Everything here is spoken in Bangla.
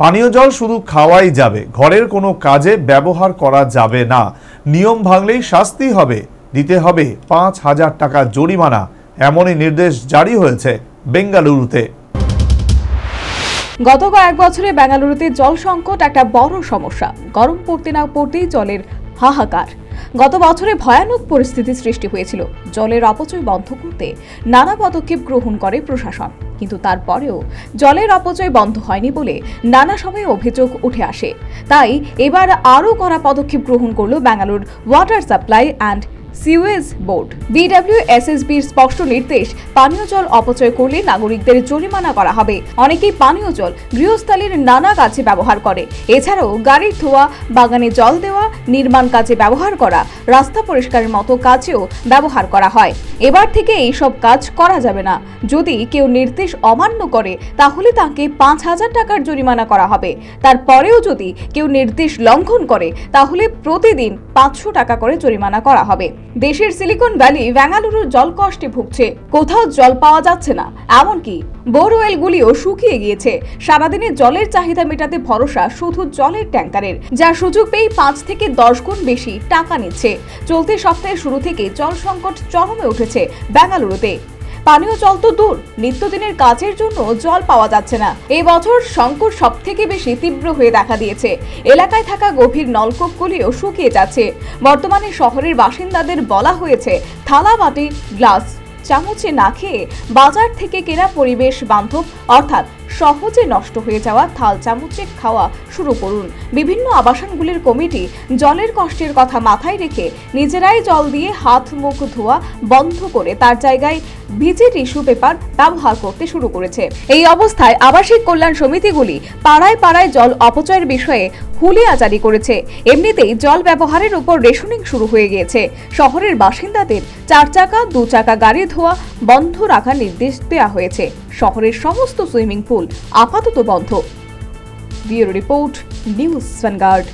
পানীয় জল শুধু খাওয়াই যাবে, ঘরের কোনো কাজে ব্যবহার করা যাবে না। নিয়ম ভাঙলেই শাস্তি হবে, দিতে হবে ৫,০০০ টাকা জরিমানা, এমনই নির্দেশ জারি হয়েছে বেঙ্গালুরুতে। গত কয়েক বছরে বেঙ্গালুরুতে জল সংকট একটা বড় সমস্যা। গরম পড়তে না পড়তেই জলের হাহাকার। গত বছরে ভয়ানক পরিস্থিতি সৃষ্টি হয়েছিল। জলের অপচয় বন্ধ করতে নানা পদক্ষেপ গ্রহণ করে প্রশাসন, কিন্তু তারপরেও জলের অপচয় বন্ধ হয়নি বলে নানা সময়ে অভিযোগ উঠে আসে। তাই এবার আরও কড়া পদক্ষেপ গ্রহণ করল Bengaluru water supply and sewage board. BWSSBর স্পষ্ট নির্দেশ, পানীয় জল অপচয় করলে নাগরিকদের জরিমানা করা হবে। অনেকেই পানীয় জল গৃহস্থালির নানা কাজে ব্যবহার করে। এছাড়াও গাড়ির ধোয়া, বাগানে জল দেওয়া, নির্মাণ কাজে ব্যবহার করা, রাস্তা পরিষ্কারের মতো কাজেও ব্যবহার করা হয়। এবার থেকে এই সব কাজ করা যাবে না। যদি কেউ নির্দেশ অমান্য করে তাহলে তাকে ৫,০০০ টাকার জরিমানা করা হবে। তারপরেও যদি কেউ নির্দেশ লঙ্ঘন করে তাহলে প্রতিদিন ৫০০ টাকা করে জরিমানা করা হবে। দেশের সিলিকন ভ্যালি বেঙ্গালুরুর জল কষ্টে ভুগছে। কোথাও জল পাওয়া যাচ্ছে না, এমনকি বোরওয়েলগুলিও শুকিয়ে গিয়েছে। সারাদিনে জলের চাহিদা মেটাতে ভরসা শুধু জলের ট্যাঙ্কারের, যা সুযোগ পেয়ে ৫ থেকে ১০ গুণ বেশি টাকা নিচ্ছে। চলতি সপ্তাহের শুরু থেকে জল সংকট চরমে উঠেছে বেঙ্গালুরুতে। পানীয় জল তো দূর, নিত্যদিনের কাজের জন্য জল পাওয়া যাচ্ছে না। এই বছর সংকট সব থেকে বেশি তীব্র হয়ে দেখা দিয়েছে। এলাকায় থাকা গভীর নলকূপগুলিও শুকিয়ে যাচ্ছে। বর্তমানে শহরের বাসিন্দাদের বলা হয়েছে থালা, বাটি, গ্লাস, চামচে না খেয়ে বাজার থেকে কেনা পরিবেশ বান্ধব অর্থাৎ সহজে নষ্ট হয়ে যাওয়া থাল চামচে খাওয়া শুরু করুন। বিভিন্ন আবাসনগুলির কমিটি জলের কষ্টের কথা মাথায় রেখে নিজেরাই জল দিয়ে হাত মুখ ধোয়া বন্ধ করে তার জায়গায় ভিজে টিস্যু পেপার ব্যবহার করতে শুরু করেছে। এই অবস্থায় আবাসিক কল্যাণ সমিতিগুলি পাড়ায় পাড়ায় জল অপচয়ের বিষয়ে হুলিয়া জারি করেছে। এমনিতেই জল ব্যবহারের উপর রেশনিং শুরু হয়ে গিয়েছে। শহরের বাসিন্দাদের ৪ চাকা ২ চাকা গাড়ি ধোয়া বন্ধ রাখার নির্দেশ দেওয়া হয়েছে। শহরের সমস্ত সুইমিং পুল আপাতত বন্ধ। Bureau report, news vanguard.